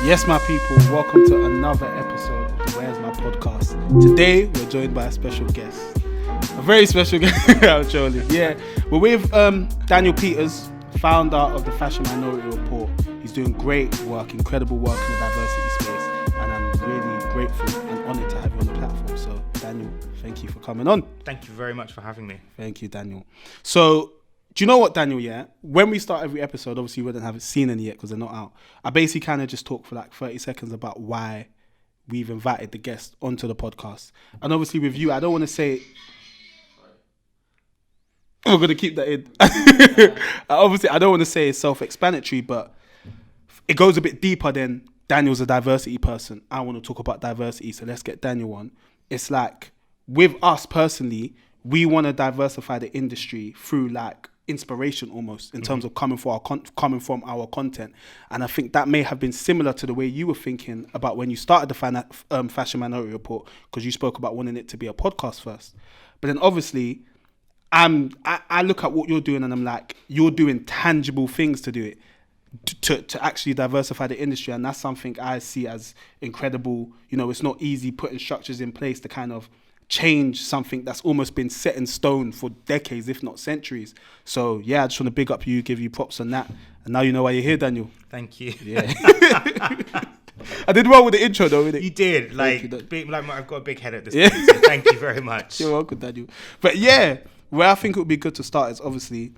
Yes, my people, welcome to another episode of the Where's My Podcast. Today, we're joined by a special guest. A very special guest, actually. Yeah, we're with Daniel Peters, founder of the Fashion Minority Report. He's doing great work, incredible work in the diversity space, and I'm really grateful and honoured to have you on the platform. So, Daniel, thank you for coming on. Thank you very much for having me. Thank you, Daniel. So, do you know what, Daniel, yeah? When we start every episode, obviously you wouldn't have seen any yet because they're not out. I basically kind of just talk for like 30 seconds about why we've invited the guest onto the podcast. And obviously with you, I don't want to say... I'm going to keep that in. Obviously, I don't want to say it's self-explanatory, but it goes a bit deeper than Daniel's a diversity person. I want to talk about diversity, so let's get Daniel on. It's like, with us personally, we want to diversify the industry through like inspiration almost in terms of coming from our content. And I think that may have been similar to the way you were thinking about when you started the Fashion Minority Report, because you spoke about wanting it to be a podcast first. But then obviously I look at what you're doing and I'm like, you're doing tangible things to do it, to actually diversify the industry. And that's something I see as incredible. You know, it's not easy putting structures in place to kind of change something that's almost been set in stone for decades, if not centuries. So yeah, I just want to big up you, give you props on that. And now you know why you're here, Daniel. Thank you. Yeah. I did well with the intro though, didn't it? You did. Like I've got a big head at this point, so thank you very much. You're welcome, Daniel. But yeah, where I think it would be good to start is obviously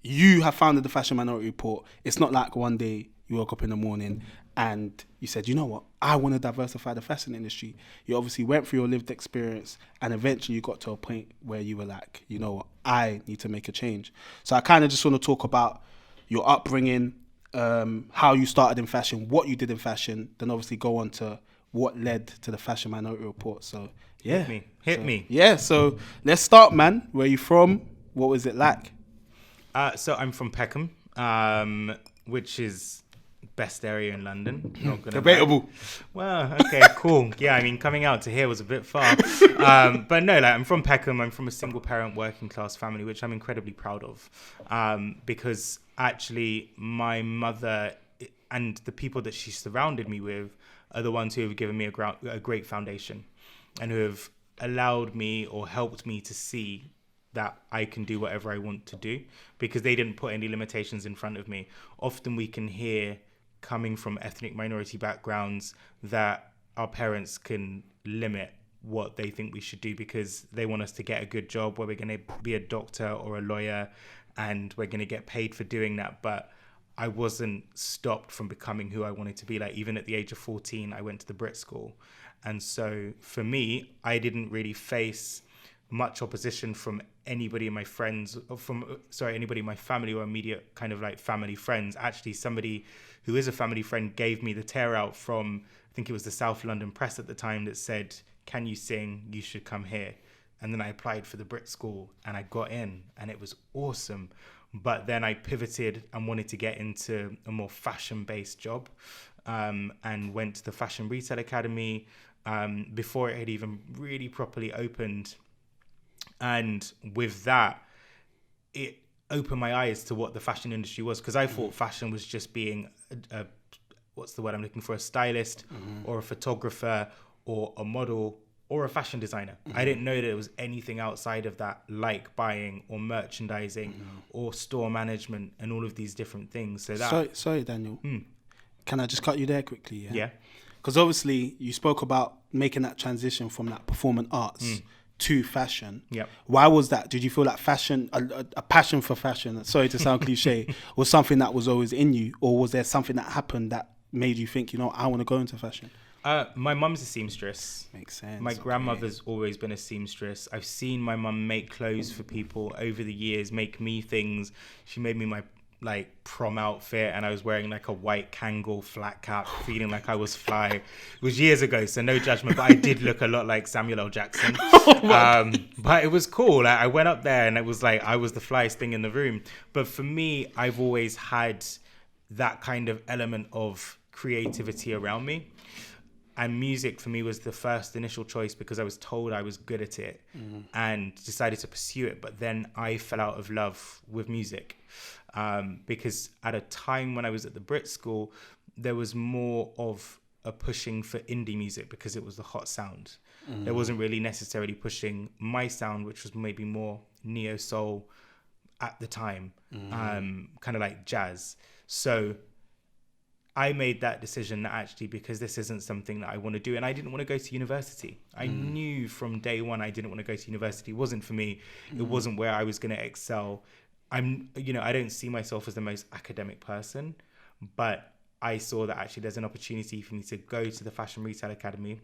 you have founded the Fashion Minority Report. It's not like one day you woke up in the morning and you said, you know what, I want to diversify the fashion industry. You obviously went through your lived experience and eventually you got to a point where you were like, you know what, I need to make a change. So I kind of just want to talk about your upbringing, how you started in fashion, what you did in fashion, then obviously go on to what led to the Fashion Minority Report. So yeah. Hit me. Yeah, so let's start, man. Where are you from? What was it like? So I'm from Peckham, which is best area in London. Not gonna Debatable. Well, okay, cool. Yeah, I mean, coming out to here was a bit far. But no, like I'm from Peckham. I'm from a single parent working class family, which I'm incredibly proud of. Because actually my mother and the people that she surrounded me with are the ones who have given me a great foundation and who have allowed me or helped me to see that I can do whatever I want to do, because they didn't put any limitations in front of me. Often we can hear, coming from ethnic minority backgrounds, that our parents can limit what they think we should do because they want us to get a good job where we're going to be a doctor or a lawyer and we're going to get paid for doing that. But I wasn't stopped from becoming who I wanted to be. Like, even at the age of 14, I went to the Brit school. And so for me, I didn't really face much opposition from anybody in my anybody in my family or immediate kind of like family friends. Actually, somebody who is a family friend gave me the tear out from, I think it was the South London Press at the time, that said, can you sing? You should come here. And then I applied for the Brit school and I got in and it was awesome. But then I pivoted and wanted to get into a more fashion-based job, and went to the Fashion Retail Academy before it had even really properly opened. And with that, it opened my eyes to what the fashion industry was, because I thought fashion was just being what's the word I'm looking for, a stylist or a photographer or a model or a fashion designer. I didn't know that there was anything outside of that, like buying or merchandising or store management and all of these different things. So that Sorry, Daniel. Can I just cut you there quickly? Yeah. Because obviously you spoke about making that transition from that performing arts to fashion. Yep. Why was that? Did you feel like fashion, a passion for fashion, sorry to sound cliche, was something that was always in you? Or was there something that happened that made you think, you know, I want to go into fashion? My mum's a seamstress. Makes sense. My grandmother's always been a seamstress. I've seen my mum make clothes for people over the years, make me things. She made me my prom outfit and I was wearing like a white Kangol flat cap, feeling like I was fly. It was years ago, so no judgment, but I did look a lot like Samuel L. Jackson. But it was cool. I went up there and it was like I was the flyest thing in the room. But for me, I've always had that kind of element of creativity around me. And music for me was the first initial choice because I was told I was good at it and decided to pursue it. But then I fell out of love with music because at a time when I was at the Brit school, there was more of a pushing for indie music because it was the hot sound. There wasn't really necessarily pushing my sound, which was maybe more neo soul at the time, kind of like jazz. So I made that decision that actually, because this isn't something that I want to do, and I didn't want to go to university. I knew from day one I didn't want to go to university. It wasn't for me. It wasn't where I was going to excel. I don't see myself as the most academic person, but I saw that actually there's an opportunity for me to go to the Fashion Retail Academy,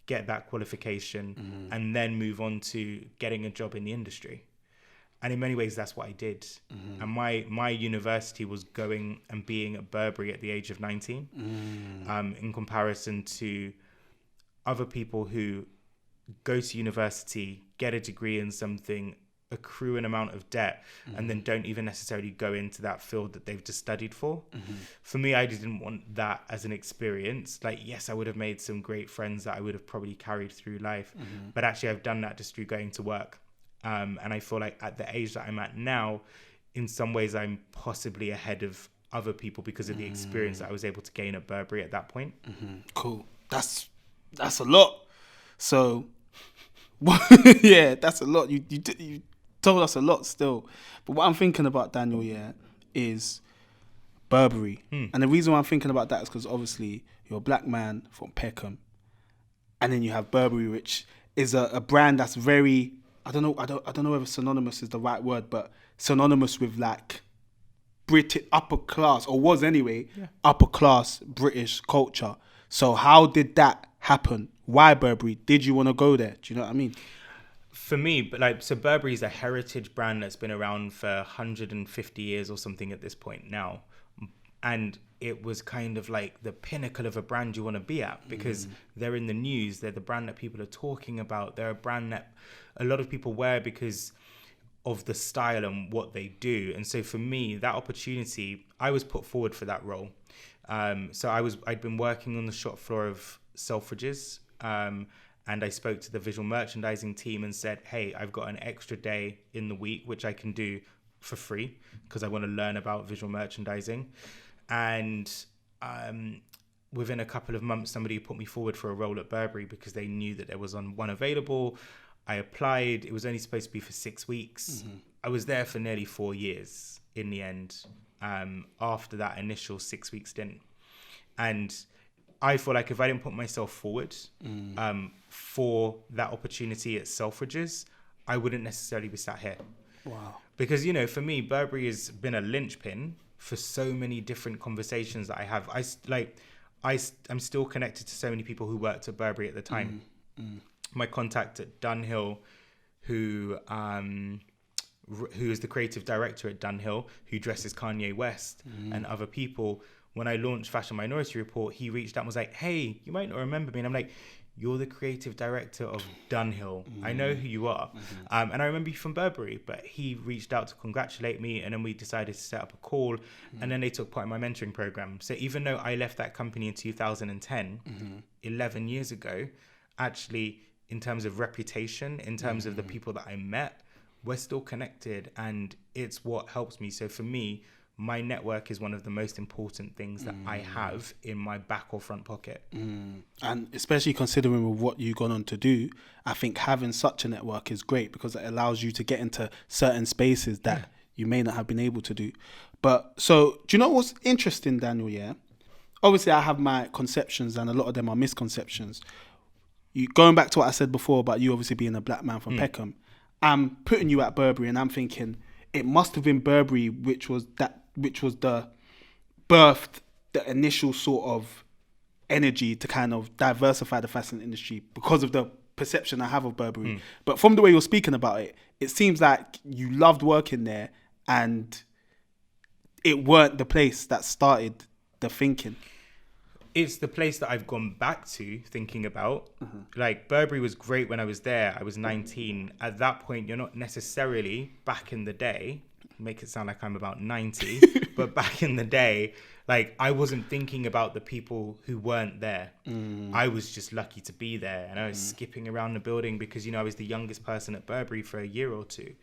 get that qualification, and then move on to getting a job in the industry. And in many ways, that's what I did. And my university was going and being at Burberry at the age of 19, in comparison to other people who go to university, get a degree in something, accrue an amount of debt, and then don't even necessarily go into that field that they've just studied for. For me, I didn't want that as an experience. Like, yes, I would have made some great friends that I would have probably carried through life, but actually I've done that just through going to work. And I feel like at the age that I'm at now, in some ways I'm possibly ahead of other people because of the experience that I was able to gain at Burberry at that point. Cool. That's a lot. So, yeah, that's a lot. You told us a lot still. But what I'm thinking about, Daniel, is Burberry. And the reason why I'm thinking about that is because obviously you're a black man from Peckham. And then you have Burberry, which is a brand that's very, I don't know whether synonymous is the right word, but synonymous with like British upper class, or was anyway, upper class British culture. So how did that happen? Why Burberry? Did you want to go there? Do you know what I mean? For me, Burberry is a heritage brand that's been around for 150 years or something at this point now. And it was kind of like the pinnacle of a brand you want to be at, because they're in the news. They're the brand that people are talking about. They're a brand that a lot of people wear because of the style and what they do. And so for me, that opportunity, I was put forward for that role. So I'd been working on the shop floor of Selfridges, and I spoke to the visual merchandising team and said, hey, I've got an extra day in the week, which I can do for free because I want to learn about visual merchandising. And within a couple of months, somebody put me forward for a role at Burberry because they knew that there was one available. I applied. It was only supposed to be for 6 weeks. I was there for nearly 4 years in the end, after that initial 6-week stint. And I feel like if I didn't put myself forward for that opportunity at Selfridges, I wouldn't necessarily be sat here. Wow. Because, for me, Burberry has been a linchpin for so many different conversations that I have. I'm still connected to so many people who worked at Burberry at the time. My contact at Dunhill, who is the creative director at Dunhill, who dresses Kanye West and other people. When I launched Fashion Minority Report, he reached out and was like, hey, you might not remember me. And I'm like, you're the creative director of Dunhill. I know who you are. And I remember you from Burberry. But he reached out to congratulate me, and then we decided to set up a call. And then they took part in my mentoring program. So even though I left that company in 2010, 11 years ago, actually, in terms of reputation, in terms of the people that I met, we're still connected. And it's what helps me. So for me, my network is one of the most important things that I have in my back or front pocket. And especially considering with what you've gone on to do, I think having such a network is great because it allows you to get into certain spaces that you may not have been able to do. But so, do you know what's interesting, Daniel? Yeah, obviously I have my conceptions and a lot of them are misconceptions. Going back to what I said before about you obviously being a black man from Peckham, I'm putting you at Burberry and I'm thinking it must have been Burberry which was the birthed the initial sort of energy to kind of diversify the fashion industry because of the perception I have of Burberry. But from the way you're speaking about it, it seems like you loved working there and it weren't the place that started the thinking. It's the place that I've gone back to thinking about. Like, Burberry was great when I was there. I was 19. At that point, you're not necessarily, back in the day, make it sound like I'm about 90, but back in the day, like, I wasn't thinking about the people who weren't there. I was just lucky to be there. And I was skipping around the building because, I was the youngest person at Burberry for a year or two.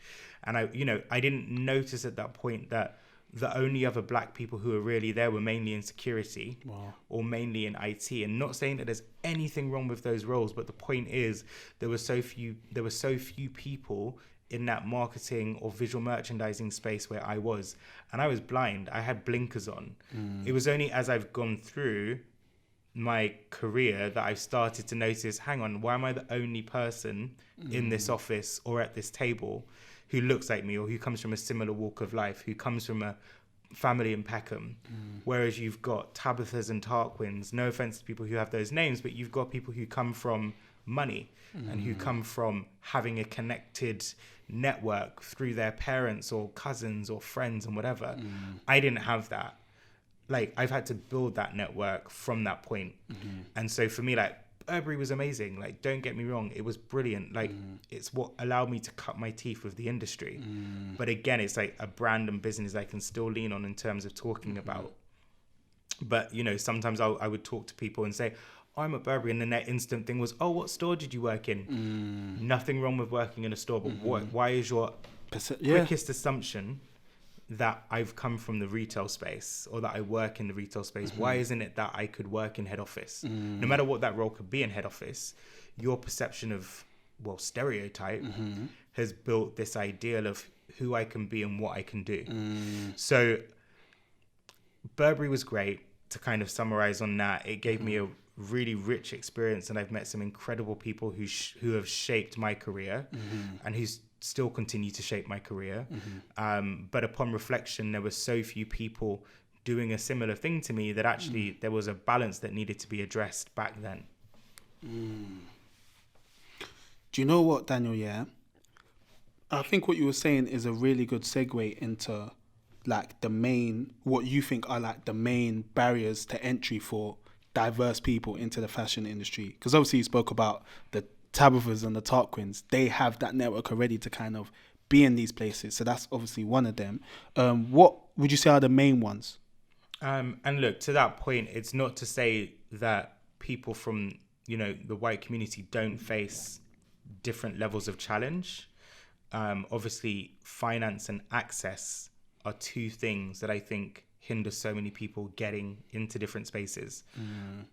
And I didn't notice at that point that the only other black people who were really there were mainly in security or mainly in IT. And not saying that there's anything wrong with those roles, but the point is there were so few people in that marketing or visual merchandising space where I was. And I was blind. I had blinkers on. It was only as I've gone through my career that I've started to notice, hang on, why am I the only person in this office or at this table who looks like me or who comes from a similar walk of life, who comes from a family in Peckham? Whereas you've got Tabithas and Tarquins, no offense to people who have those names, but you've got people who come from money and who come from having a connected network through their parents or cousins or friends and whatever. I didn't have that. Like, I've had to build that network from that point. And so for me, like, Burberry was amazing. Like, don't get me wrong, it was brilliant. Like, it's what allowed me to cut my teeth with the industry. But again, it's like a brand and business I can still lean on in terms of talking about. But, you know, sometimes I would talk to people and say, oh, I'm at Burberry, and then their instant thing was, oh, what store did you work in? Nothing wrong with working in a store, but why is your quickest assumption that I've come from the retail space or that I work in the retail space? Why isn't it that I could work in head office? No matter what that role could be in head office, your perception of, well, stereotype has built this ideal of who I can be and what I can do. So Burberry was great. To kind of summarize on that, it gave me a really rich experience, and I've met some incredible people who have shaped my career and who still continue to shape my career. But upon reflection, there were so few people doing a similar thing to me that actually there was a balance that needed to be addressed back then. Do you know what, Daniel? Yeah, I think what you were saying is a really good segue into like what you think are like the main barriers to entry for diverse people into the fashion industry. Because obviously you spoke about the Tabithas and the Tarquins. They have that network already to kind of be in these places. So that's obviously one of them. What would you say are the main ones? And look, to that point, it's not to say that people from, you know, the white community don't face different levels of challenge. Obviously, finance and access are two things that I think hinder so many people getting into different spaces.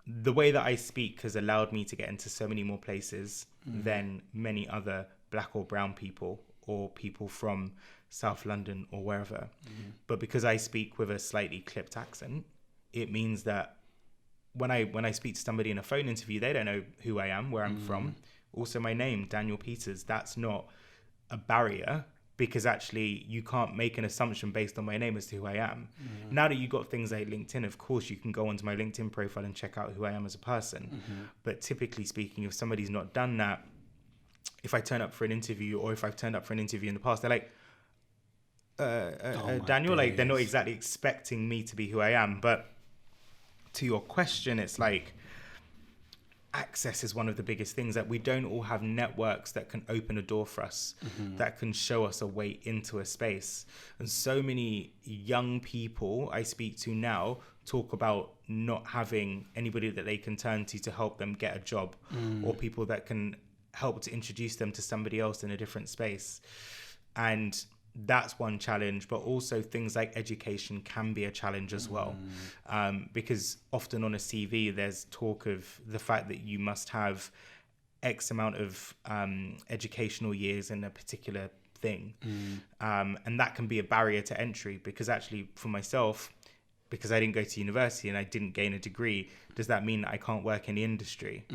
The way that I speak has allowed me to get into so many more places than many other black or brown people or people from South London or wherever. But because I speak with a slightly clipped accent, it means that when I speak to somebody in a phone interview, they don't know who I am, where I'm from. Also, my name, Daniel Peters, that's not a barrier, because actually you can't make an assumption based on my name as to who I am. Now that you've got things like LinkedIn, of course you can go onto my LinkedIn profile and check out who I am as a person. But typically speaking, if somebody's not done that, if I turn up for an interview, or if I've turned up for an interview in the past, they're like, Daniel, like, they're not exactly expecting me to be who I am. But to your question, it's like, access is one of the biggest things, that we don't all have networks that can open a door for us, that can show us a way into a space. And so many young people I speak to now talk about not having anybody that they can turn to help them get a job, or people that can help to introduce them to somebody else in a different space. And that's one challenge, but also things like education can be a challenge as well. Because often on a CV, there's talk of the fact that you must have X amount of educational years in a particular thing. And that can be a barrier to entry, because actually for myself, because I didn't go to university and I didn't gain a degree, does that mean that I can't work in the industry?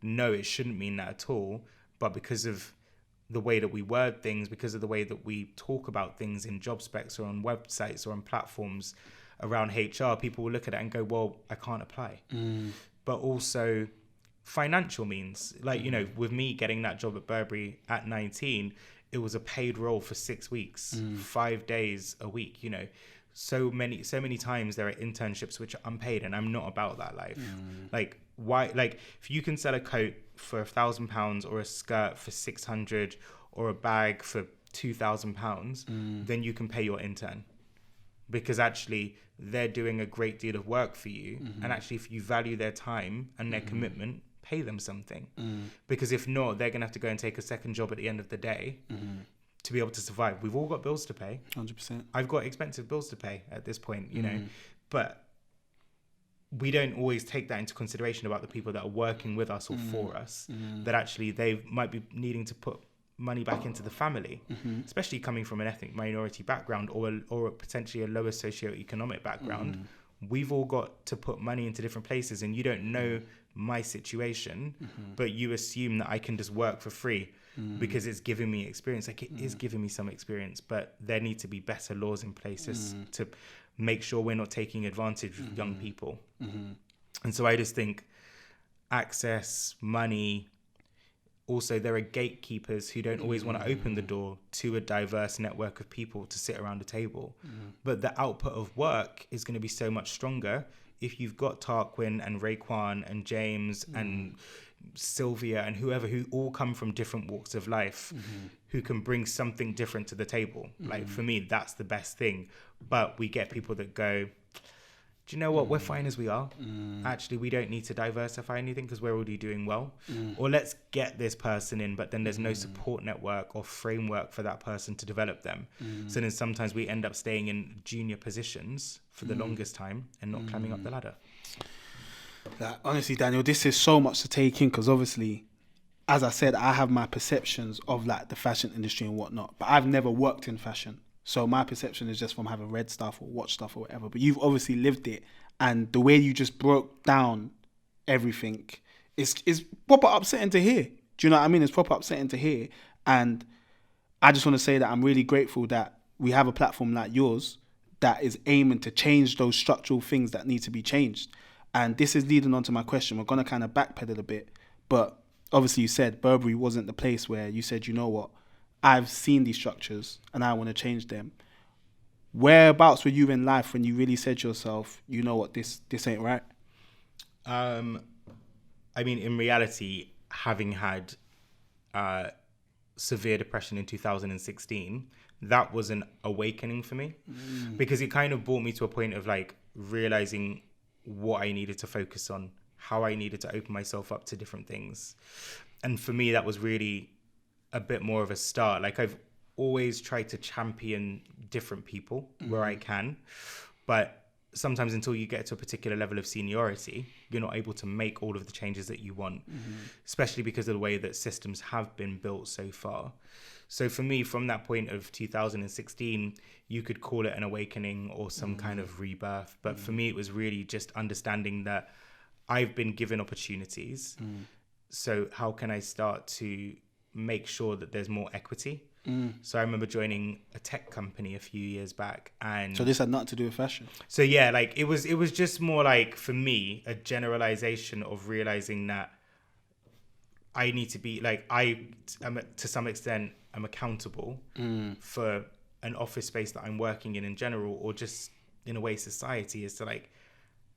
No, it shouldn't mean that at all. But because of the way that we word things, because of the way that we talk about things in job specs or on websites or on platforms around HR, people will look at it and go, well, I can't apply. But also financial means, like, you know, with me getting that job at Burberry at 19, it was a paid role for 6 weeks, 5 days a week, you know. So many times there are internships which are unpaid, and I'm not about that life. Like, why? Like, if you can sell a coat for £1,000 or a skirt for 600 or a bag for £2,000, then you can pay your intern, because actually they're doing a great deal of work for you. And actually, if you value their time and their commitment, pay them something. Because if not, they're gonna have to go and take a second job at the end of the day to be able to survive. We've all got bills to pay. 100%. I've got expensive bills to pay at this point, you know, but we don't always take that into consideration about the people that are working with us or for us, that actually they might be needing to put money back into the family, especially coming from an ethnic minority background or potentially a lower socioeconomic background. We've all got to put money into different places, and you don't know my situation, but you assume that I can just work for free because it's giving me experience. Like, it is giving me some experience, but there need to be better laws in places to make sure we're not taking advantage of young people. And so I just think access, money. Also, there are gatekeepers who don't always want to open the door to a diverse network of people to sit around a table. But the output of work is going to be so much stronger if you've got Tarquin and Raekwon and James and Sylvia and whoever, who all come from different walks of life, who can bring something different to the table. Like, for me, that's the best thing. But we get people that go, do you know what? We're fine as we are. Actually, we don't need to diversify anything because we're already doing well. Or let's get this person in, but then there's no support network or framework for that person to develop them. So then sometimes we end up staying in junior positions for the longest time and not climbing up the ladder. Honestly, Daniel, this is so much to take in because obviously, as I said, I have my perceptions of like the fashion industry and whatnot, but I've never worked in fashion. So my perception is just from having read stuff or watched stuff or whatever. But you've obviously lived it, and the way you just broke down everything is proper upsetting to hear. Do you know what I mean? It's proper upsetting to hear. And I just want to say that I'm really grateful that we have a platform like yours that is aiming to change those structural things that need to be changed. And this is leading on to my question. We're going to kind of backpedal a bit. But obviously you said Burberry wasn't the place where you said, you know what, I've seen these structures and I want to change them. Whereabouts were you in life when you really said to yourself, you know what, this ain't right? I mean, in reality, having had severe depression in 2016, that was an awakening for me because it kind of brought me to a point of like realizing what I needed to focus on, how I needed to open myself up to different things. And for me, that was really a bit more of a start. Like, I've always tried to champion different people where I can, but sometimes until you get to a particular level of seniority, you're not able to make all of the changes that you want, especially because of the way that systems have been built so far. So for me, from that point of 2016, you could call it an awakening or some kind of rebirth. But for me, it was really just understanding that I've been given opportunities. So how can I start to make sure that there's more equity? So I remember joining a tech company a few years back, and So this had nothing to do with fashion? so yeah, like it was just more like, for me, a generalization of realizing that I need to be like, I am to some extent I'm accountable for an office space that I'm working in general, or just in a way society is to like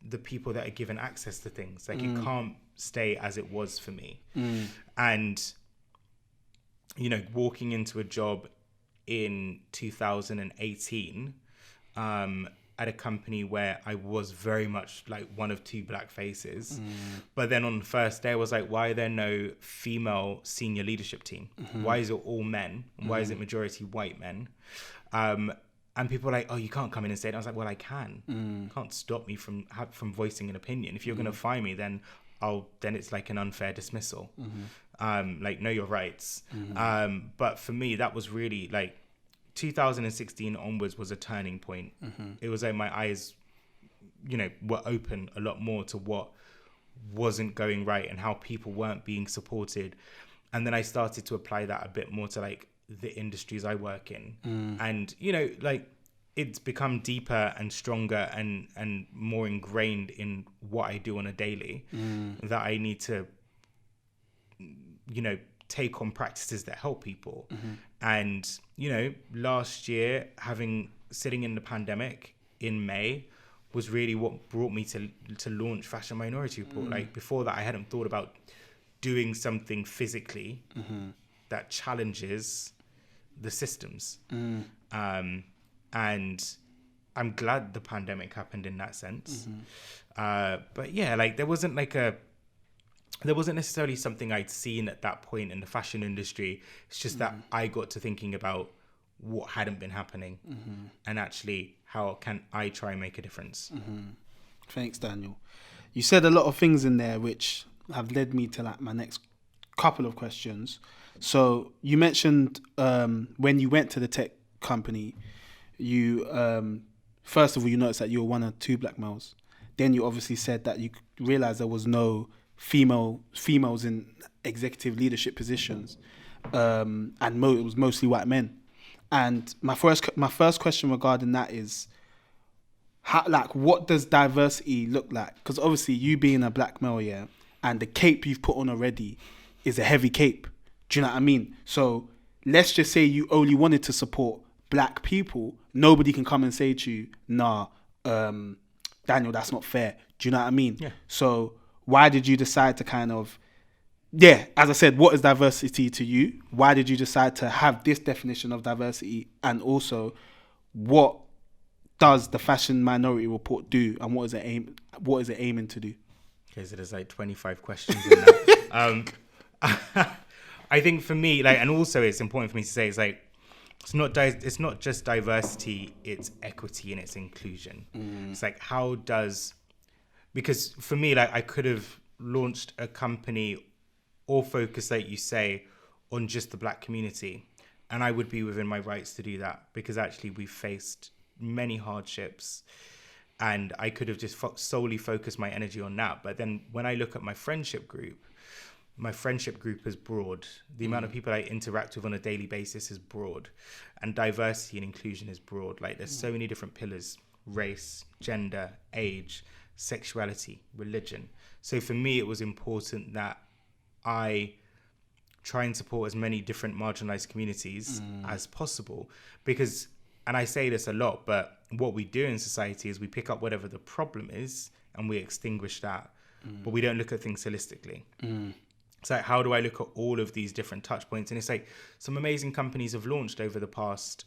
the people that are given access to things. Like it can't stay as it was for me. And you know, walking into a job in 2018 at a company where I was very much like one of two black faces. But then on the first day, I was like, why are there no female senior leadership team? Why is it all men? Why is it majority white men? And people were like, oh, you can't come in and say it. And I was like, well, I can. You can't stop me from voicing an opinion. If you're going to fire me, then it's like an unfair dismissal. Like, know your rights. But for me, that was really like 2016 onwards was a turning point. It was like my eyes, you know, were open a lot more to what wasn't going right and how people weren't being supported. And then I started to apply that a bit more to like the industries I work in. And, you know, like it's become deeper and stronger and more ingrained in what I do on a daily, that I need to, you know, take on practices that help people. And, you know, last year, sitting in the pandemic in May was really what brought me to launch Fashion Minority Report. Like before that, I hadn't thought about doing something physically that challenges the systems. And I'm glad the pandemic happened in that sense. But yeah, like there wasn't necessarily something I'd seen at that point in the fashion industry. It's just that I got to thinking about what hadn't been happening, and actually how can I try and make a difference. Thanks, Daniel. You said a lot of things in there which have led me to like my next couple of questions. So you mentioned when you went to the tech company, you first of all you noticed that you were one of two black males. Then you obviously said that you realized there was no females in executive leadership positions, and it was mostly white men. And my first question regarding that is, how, like, what does diversity look like? Because obviously you being a black male, yeah, and the cape you've put on already is a heavy cape. Do you know what I mean? So let's just say you only wanted to support black people. Nobody can come and say to you, nah, Daniel, that's not fair. Do you know what I mean? Yeah. So why did you decide to kind of, yeah, as I said, what is diversity to you? Why did you decide to have this definition of diversity? And also, what does the Fashion Minority Report do, and what is it aiming to do? Okay, so there's like 25 questions in that. I think for me, like, and also it's important for me to say, it's like, it's not just diversity, it's equity and it's inclusion. It's like, because for me, like, I could have launched a company or focus, like you say, on just the black community, and I would be within my rights to do that, because actually we've faced many hardships, and I could have just solely focused my energy on that. But then when I look at my friendship group is broad. The amount of people I interact with on a daily basis is broad, and diversity and inclusion is broad. Like, there's so many different pillars: race, gender, age, sexuality, religion. So for me, it was important that I try and support as many different marginalized communities as possible, because, and I say this a lot, but what we do in society is we pick up whatever the problem is and we extinguish that, but we don't look at things holistically. It's like, how do I look at all of these different touch points? And it's like, some amazing companies have launched over the past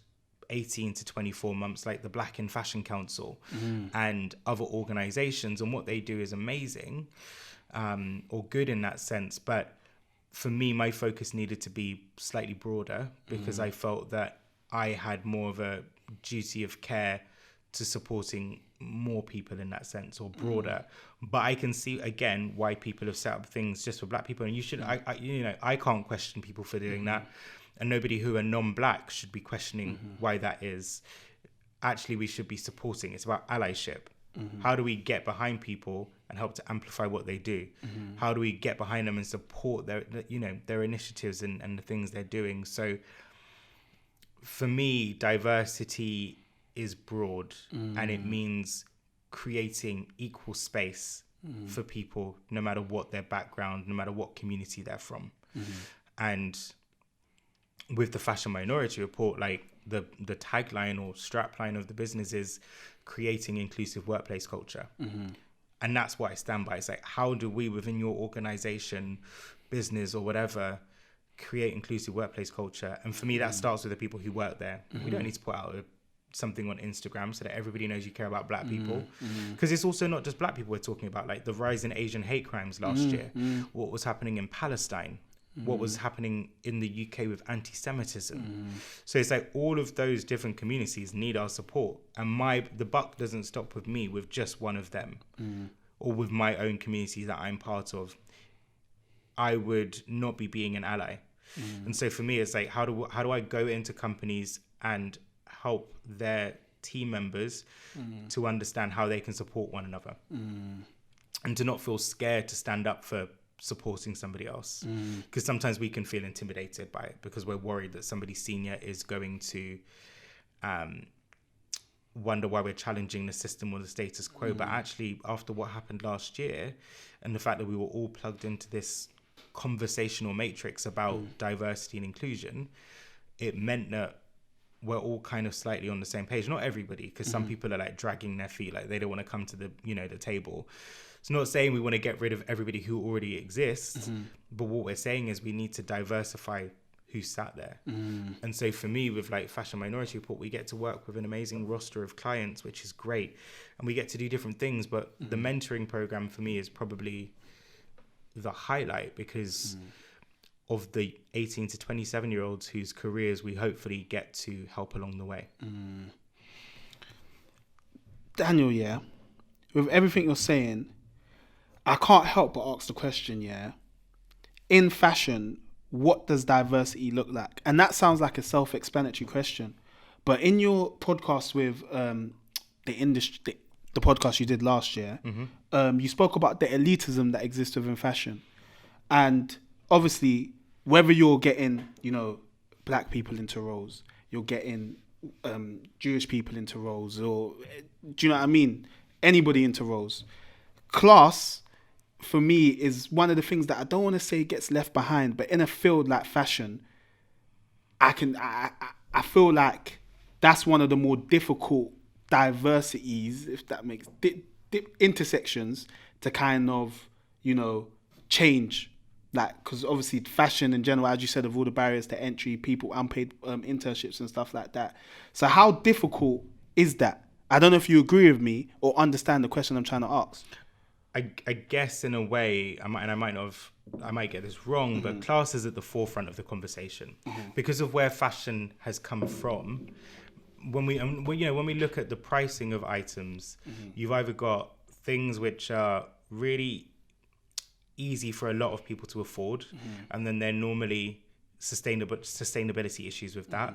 18 to 24 months, like the Black in Fashion Council and other organizations, and what they do is amazing, or good in that sense. But for me, my focus needed to be slightly broader, because I felt that I had more of a duty of care to supporting more people in that sense, or broader. But I can see again why people have set up things just for black people, and you should, I can't question people for doing that, and nobody who are non-black should be questioning why that is. Actually, we should be supporting. It's about allyship. How do we get behind people and help to amplify what they do? How do we get behind them and support their initiatives and the things they're doing? So for me, diversity is broad, and it means creating equal space for people, no matter what their background, no matter what community they're from. And with the Fashion Minority Report, like, the tagline or strapline of the business is creating inclusive workplace culture. And that's what I stand by. It's like, how do we, within your organization, business, or whatever, create inclusive workplace culture? And for me, that starts with the people who work there. We don't need to put out something on Instagram so that everybody knows you care about black people, because it's also not just black people we're talking about, like the rise in Asian hate crimes last year, what was happening in Palestine, what was happening in the UK with anti-Semitism. So it's like, all of those different communities need our support, and the buck doesn't stop with me with just one of them, or with my own community that I'm part of. I would not be being an ally. And so for me, it's like, how do I go into companies and help their team members to understand how they can support one another, and to not feel scared to stand up for supporting somebody else, because sometimes we can feel intimidated by it, because we're worried that somebody senior is going to wonder why we're challenging the system or the status quo. But actually, after what happened last year, and the fact that we were all plugged into this conversational matrix about diversity and inclusion, it meant that we're all kind of slightly on the same page. Not everybody, because some people are like dragging their feet, like they don't want to come to the table. It's not saying we want to get rid of everybody who already exists, but what we're saying is we need to diversify who sat there. And so for me, with like Fashion Minority Report, we get to work with an amazing roster of clients, which is great, and we get to do different things. But the mentoring program for me is probably the highlight, because of the 18 to 27 year olds whose careers we hopefully get to help along the way. Daniel, yeah, with everything you're saying, I can't help but ask the question, yeah, in fashion, what does diversity look like? And that sounds like a self-explanatory question, but in your podcast with the industry, the podcast you did last year, you spoke about the elitism that exists within fashion, and obviously, whether you're getting, black people into roles, you're getting Jewish people into roles, or do you know what I mean? Anybody into roles. Class, for me, is one of the things that I don't want to say gets left behind, but in a field like fashion, I feel like that's one of the more difficult diversities, if that makes intersections to kind of, change. Like, because obviously fashion in general, as you said, of all the barriers to entry, people, unpaid internships and stuff like that. So how difficult is that? I don't know if you agree with me or understand the question I'm trying to ask. I guess in a way, I might get this wrong, but class is at the forefront of the conversation because of where fashion has come from. When we look at the pricing of items, you've either got things which are really easy for a lot of people to afford, and then they're normally sustainability issues with that,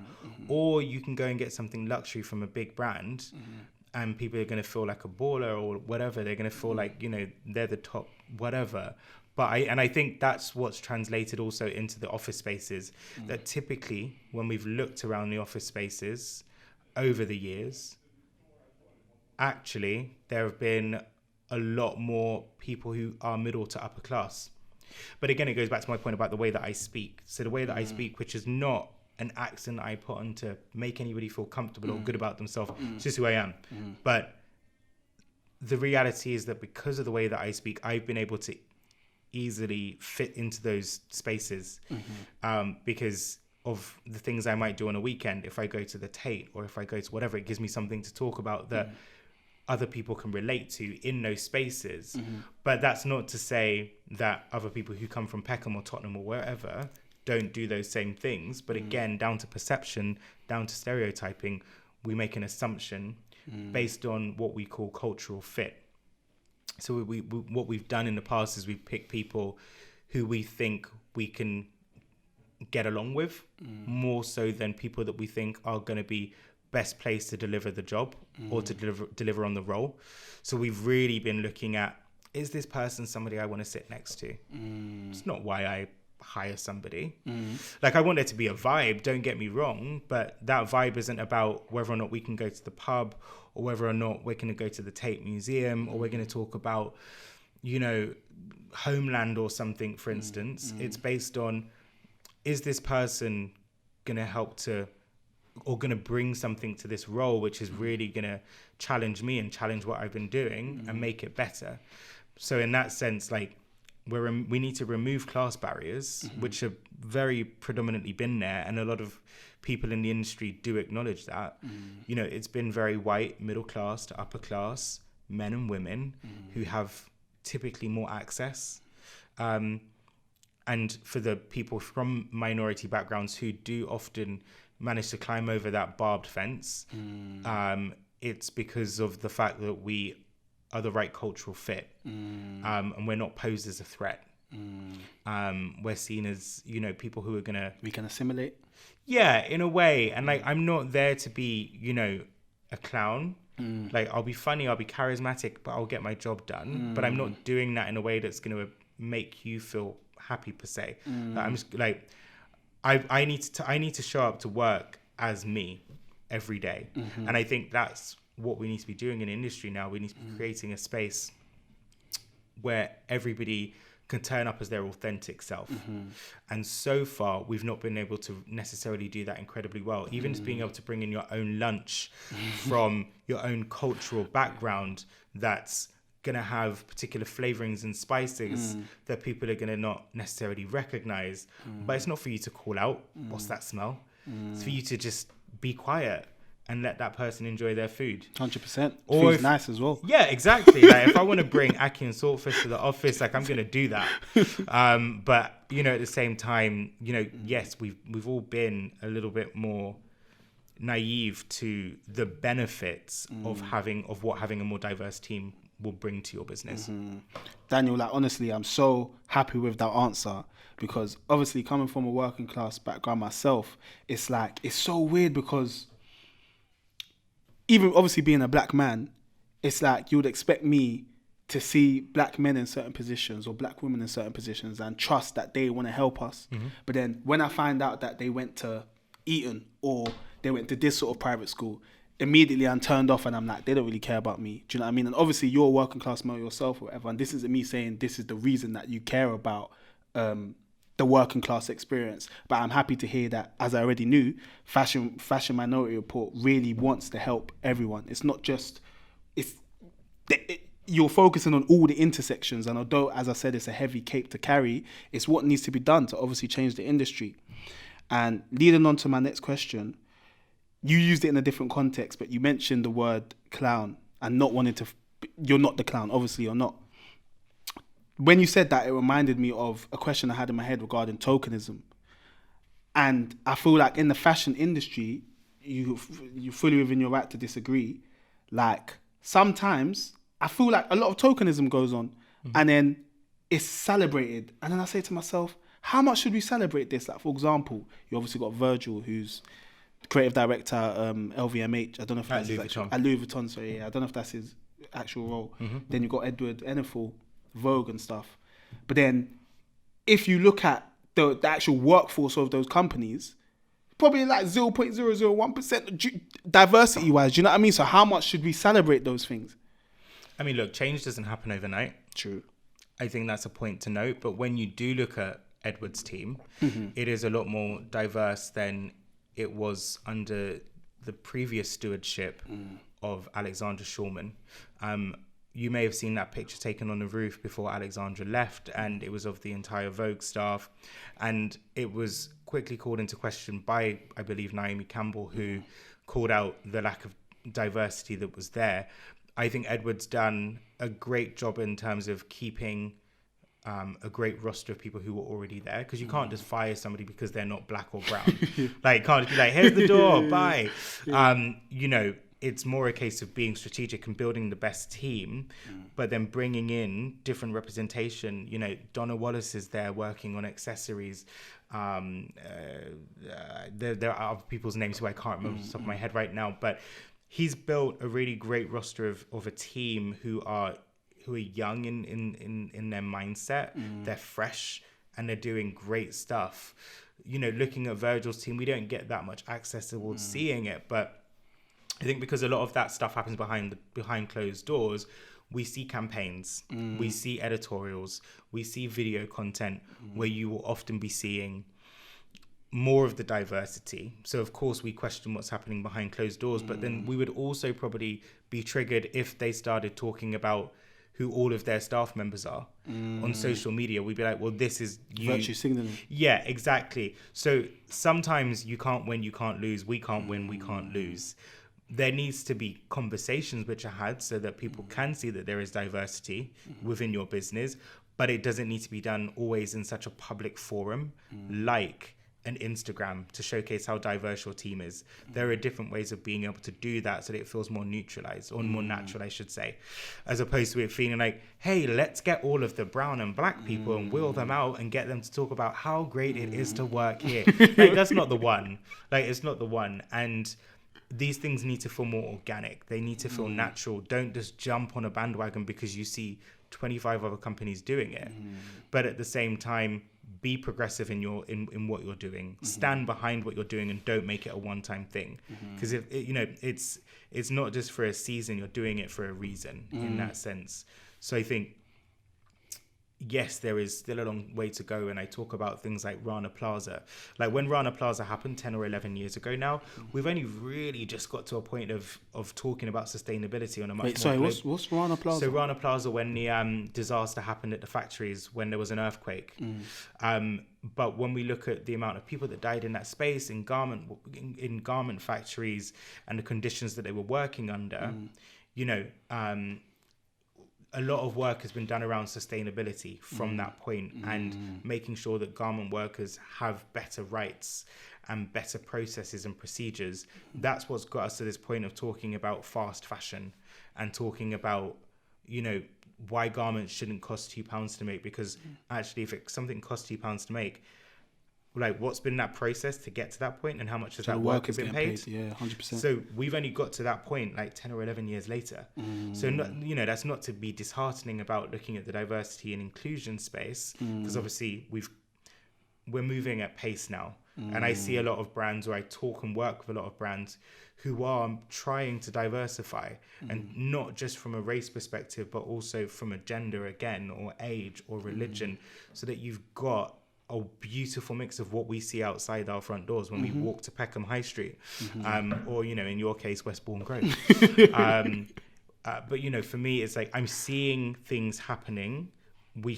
or you can go and get something luxury from a big brand, and people are going to feel like a baller or whatever. They're going to feel like they're the top whatever. But I think that's what's translated also into the office spaces. That typically, when we've looked around the office spaces over the years, actually there have been a lot more people who are middle to upper class. But again, it goes back to my point about the way that I speak. So the way that I speak, which is not an accent I put on to make anybody feel comfortable or good about themselves. It's just who I am. But the reality is that because of the way that I speak, I've been able to easily fit into those spaces because of the things I might do on a weekend. If I go to the Tate or if I go to whatever, it gives me something to talk about that other people can relate to in those spaces. But that's not to say that other people who come from Peckham or Tottenham or wherever don't do those same things. But again, down to perception, down to stereotyping, we make an assumption based on what we call cultural fit. So what we've done in the past is we've picked people who we think we can get along with more so than people that we think are going to be best placed to deliver the job or to deliver on the role. So we've really been looking at, is this person somebody I want to sit next to? It's not why I hire somebody. Like, I want there to be a vibe, don't get me wrong, but that vibe isn't about whether or not we can go to the pub or whether or not we're going to go to the Tate Museum or we're going to talk about, Homeland or something, for instance. It's based on, is this person going to help to, or going to bring something to this role which is really going to challenge me and challenge what I've been doing and make it better. So in that sense, like, we need to remove class barriers, which have very predominantly been there, and a lot of people in the industry do acknowledge that. It's been very white, middle class to upper class, men and women who have typically more access. And for the people from minority backgrounds who do often manage to climb over that barbed fence, it's because of the fact that we are the right cultural fit, and we're not posed as a threat. We're seen as, people who are we can assimilate. Yeah, in a way. And like, I'm not there to be, a clown. Like, I'll be funny, I'll be charismatic, but I'll get my job done. But I'm not doing that in a way that's going to make you feel happy per se. Like, I'm just like, I need to show up to work as me every day. And I think that's what we need to be doing in industry now. We need to be creating a space where everybody can turn up as their authentic self. And so far, we've not been able to necessarily do that incredibly well. Even just being able to bring in your own lunch from your own cultural background that's going to have particular flavorings and spices that people are going to not necessarily recognize. But it's not for you to call out, what's that smell? It's for you to just be quiet and let that person enjoy their food. 100%. Or Food's if- nice as well. Yeah, exactly. Like if I want to bring ackee and saltfish to the office, like I'm gonna do that. But at the same time, yes, we've all been a little bit more naive to the benefits of what having a more diverse team will bring to your business. Daniel, like honestly, I'm so happy with that answer, because obviously coming from a working class background myself, it's so weird, because even obviously being a black man, it's like you would expect me to see black men in certain positions or black women in certain positions and trust that they want to help us. But then when I find out that they went to Eton or they went to this sort of private school, immediately I'm turned off and I'm like, they don't really care about me. Do you know what I mean? And obviously you're a working class male yourself or whatever, and this isn't me saying this is the reason that you care about the working class experience. But I'm happy to hear that, as I already knew, Fashion Minority Report really wants to help everyone. It's not just, you're focusing on all the intersections, and although, as I said, it's a heavy cape to carry, it's what needs to be done to obviously change the industry. And leading on to my next question, you used it in a different context, but you mentioned the word clown and not wanting to, you're not the clown, obviously you're not. When you said that, it reminded me of a question I had in my head regarding tokenism. And I feel like in the fashion industry, you're fully within your right to disagree. Like sometimes I feel like a lot of tokenism goes on and then it's celebrated. And then I say to myself, how much should we celebrate this? Like, for example, you obviously got Virgil, who's creative director, LVMH. I don't know if that's at Louis Vuitton. Sorry, yeah. I don't know if that's his actual role. Then you got Edward Enninful, Vogue and stuff. But then, if you look at the actual workforce of those companies, probably like 0.001% diversity-wise. Do you know what I mean? So how much should we celebrate those things? I mean, look, change doesn't happen overnight. True. I think that's a point to note. But when you do look at Edward's team, it is a lot more diverse than it was under the previous stewardship of Alexandra Shulman. You may have seen that picture taken on the roof before Alexandra left, and it was of the entire Vogue staff. And it was quickly called into question by, I believe, Naomi Campbell, who called out the lack of diversity that was there. I think Edward's done a great job in terms of keeping a great roster of people who were already there, because you can't just fire somebody because they're not black or brown. Like, can't just be like, here's the door, bye. It's more a case of being strategic and building the best team, but then bringing in different representation. Donna Wallace is there working on accessories. There are other people's names who I can't remember off the top of my head right now, but he's built a really great roster of a team who are young in their mindset. They're fresh and they're doing great stuff. Looking at Virgil's team, we don't get that much access towards seeing it, but I think because a lot of that stuff happens behind closed doors, we see campaigns, we see editorials, we see video content where you will often be seeing more of the diversity. So of course we question what's happening behind closed doors, but then we would also probably be triggered if they started talking about who all of their staff members are on social media. We'd be like, well, this is you. Virtue signaling. Yeah, exactly. So sometimes you can't win, you can't lose. We can't win, we can't lose. There needs to be conversations which are had so that people can see that there is diversity within your business, but it doesn't need to be done always in such a public forum like an Instagram to showcase how diverse your team is. There are different ways of being able to do that so that it feels more neutralized or more natural, I should say, as opposed to it feeling like, hey, let's get all of the brown and black people and wheel them out and get them to talk about how great it is to work here. Like, that's not the one. Like, it's not the one. And these things need to feel more organic. They need to feel natural. Don't just jump on a bandwagon because you see 25 other companies doing it. But at the same time, be progressive in what you're doing. Stand behind what you're doing and don't make it a one-time thing. Because it's not just for a season. You're doing it for a reason in that sense. So I think, yes, there is still a long way to go. And I talk about things like Rana Plaza. Like when Rana Plaza happened 10 or 11 years ago now, we've only really just got to a point of talking about sustainability on a much Wait, more sorry, what's Rana Plaza? So Rana Plaza, when the disaster happened at the factories, when there was an earthquake. But when we look at the amount of people that died in that space in garment factories and the conditions that they were working under, you know, a lot of work has been done around sustainability from that point, and making sure that garment workers have better rights and better processes and procedures. That's what's got us to this point of talking about fast fashion and talking about, you know, why garments shouldn't cost £2 to make, because actually if something costs £2 to make, like what's been that process to get to that point, and how much has that work been paid? Yeah, 100%. So we've only got to that point like 10 or 11 years later. So not, you know, that's not to be disheartening about looking at the diversity and inclusion space, because obviously we're moving at pace now. And I see a lot of brands, or I talk and work with a lot of brands who are trying to diversify, and not just from a race perspective, but also from a gender again, or age or religion, so that you've got a beautiful mix of what we see outside our front doors when we walk to Peckham High Street, or, you know, in your case, Westbourne Grove. But, you know, for me, it's like I'm seeing things happening. We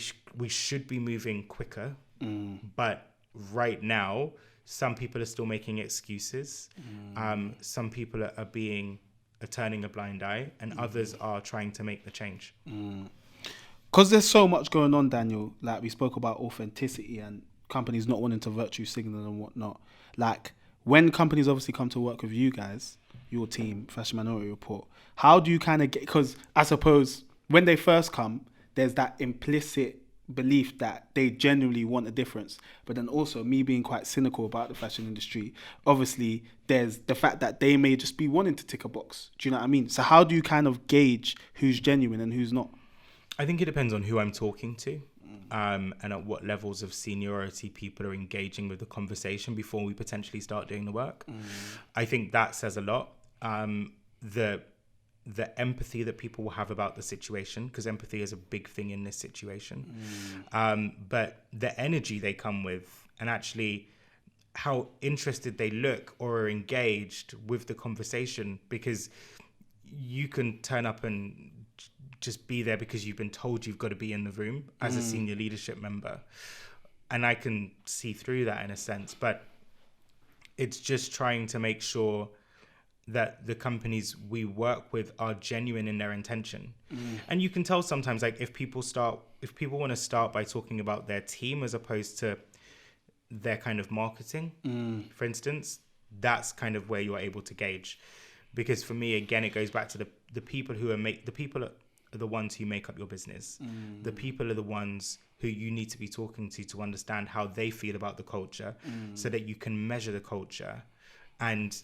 should be moving quicker, but right now, some people are still making excuses. Some people are turning a blind eye, and others are trying to make the change. Because there's so much going on, Daniel. Like we spoke about authenticity and companies not wanting to virtue signal and whatnot. Like when companies obviously come to work with you guys, your team, Fashion Minority Report, how do you kind of get? Because I suppose when they first come, there's that implicit belief that they genuinely want a difference. But then also me being quite cynical about the fashion industry, obviously there's the fact that they may just be wanting to tick a box. Do you know what I mean? So how do you kind of gauge who's genuine and who's not? I think it depends on who I'm talking to, and at what levels of seniority people are engaging with the conversation before we potentially start doing the work. I think that says a lot. The empathy that people will have about the situation, because empathy is a big thing in this situation. But the energy they come with, and actually how interested they look or are engaged with the conversation, because you can turn up and just be there because you've been told you've got to be in the room as a senior leadership member. And I can see through that in a sense, but it's just trying to make sure that the companies we work with are genuine in their intention. And you can tell sometimes, like if people want to start by talking about their team as opposed to their kind of marketing, for instance, that's kind of where you are able to gauge. Because for me, again, it goes back to the people who are the ones who make up your business. The people are the ones who you need to be talking to understand how they feel about the culture, so that you can measure the culture. And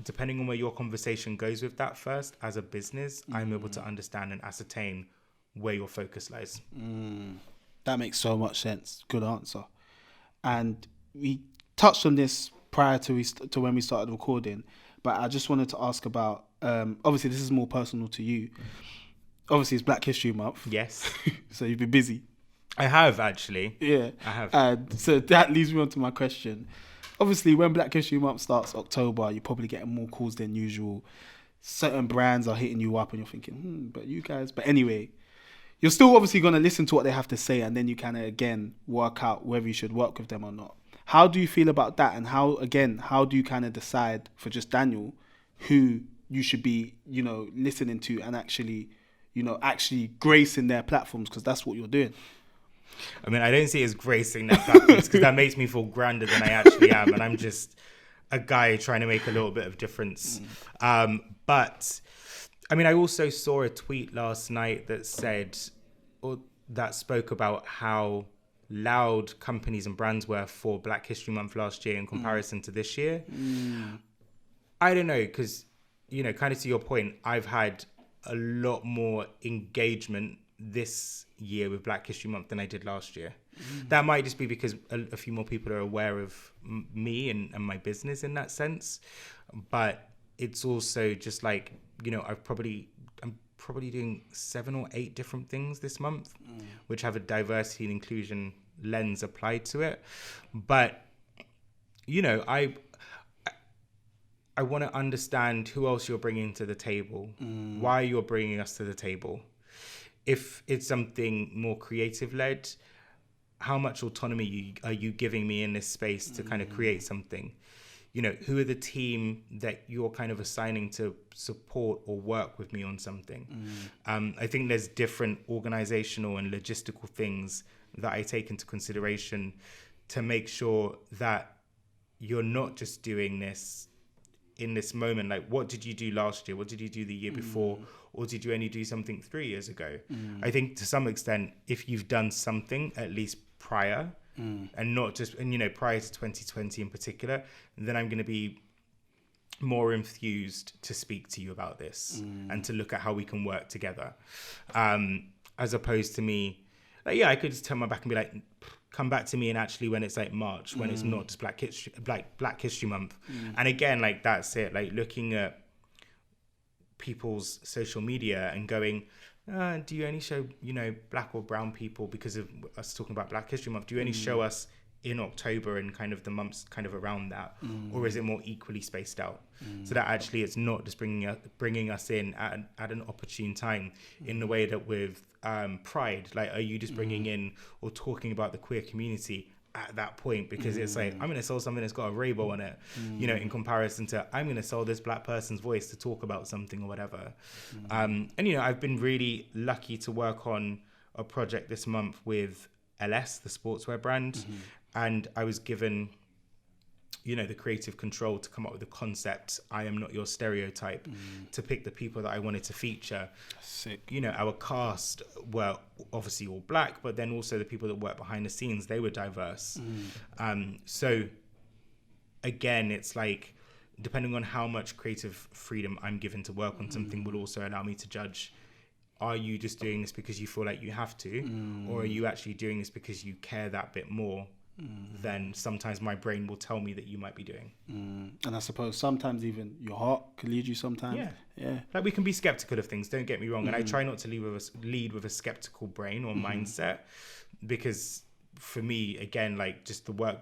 depending on where your conversation goes with that first, as a business, I'm able to understand and ascertain where your focus lies. That makes so much sense. Good answer. And we touched on this prior to when we started recording, but I just wanted to ask about, obviously this is more personal to you. Obviously it's Black History Month. Yes. So you've been busy. I have, actually. Yeah. I have. And so that leads me on to my question. Obviously, when Black History Month starts October, you're probably getting more calls than usual. Certain brands are hitting you up and you're thinking, but you guys... But anyway, you're still obviously going to listen to what they have to say, and then you kind of, again, work out whether you should work with them or not. How do you feel about that? And how do you kind of decide for just Daniel who you should be, you know, listening to and actually gracing their platforms, because that's what you're doing? I mean, I don't see it as gracing that platforms, because that makes me feel grander than I actually am, and I'm just a guy trying to make a little bit of difference. But I mean, I also saw a tweet last night that said, or that spoke about how loud companies and brands were for Black History Month last year in comparison to this year. I don't know, because, you know, kind of to your point, I've had a lot more engagement this year with Black History Month than I did last year. That might just be because a few more people are aware of me and my business in that sense. But it's also just like, you know, I'm probably doing 7 or 8 different things this month, which have a diversity and inclusion lens applied to it. But, you know, I want to understand who else you're bringing to the table, why you're bringing us to the table. If it's something more creative led, how much autonomy are you giving me in this space to kind of create something? You know, who are the team that you're kind of assigning to support or work with me on something? I think there's different organizational and logistical things that I take into consideration to make sure that you're not just doing this in this moment. Like, what did you do last year? What did you do the year before? Or did you only do something 3 years ago? I think to some extent, if you've done something at least prior, and not just, and you know, prior to 2020 in particular, then I'm going to be more enthused to speak to you about this and to look at how we can work together. As opposed to me, like, yeah, I could just turn my back and be like, come back to me, and actually when it's like March, when it's not just Black History Month. And again, like, that's it, like looking at people's social media and going, do you only show, you know, black or brown people because of us talking about Black History Month? Do you only show us in October and kind of the months kind of around that? Or is it more equally spaced out? So that actually it's not just bringing us in at an opportune time in the way that with Pride, like, are you just bringing in or talking about the queer community at that point? Because it's like, I'm going to sell something that's got a rainbow on it, you know, in comparison to I'm going to sell this black person's voice to talk about something or whatever. And, you know, I've been really lucky to work on a project this month with LS, the sportswear brand. And I was given, you know, the creative control to come up with the concept, I am not your stereotype, to pick the people that I wanted to feature. Sick. You know, our cast were obviously all black, but then also the people that work behind the scenes, they were diverse. So again, it's like, depending on how much creative freedom I'm given to work on something will also allow me to judge, are you just doing this because you feel like you have to, or are you actually doing this because you care that bit more than sometimes my brain will tell me that you might be doing. And I suppose sometimes even your heart could lead you sometimes. Yeah. Like, we can be skeptical of things, don't get me wrong. And I try not to lead with a skeptical brain or mindset, because for me, again, like, just the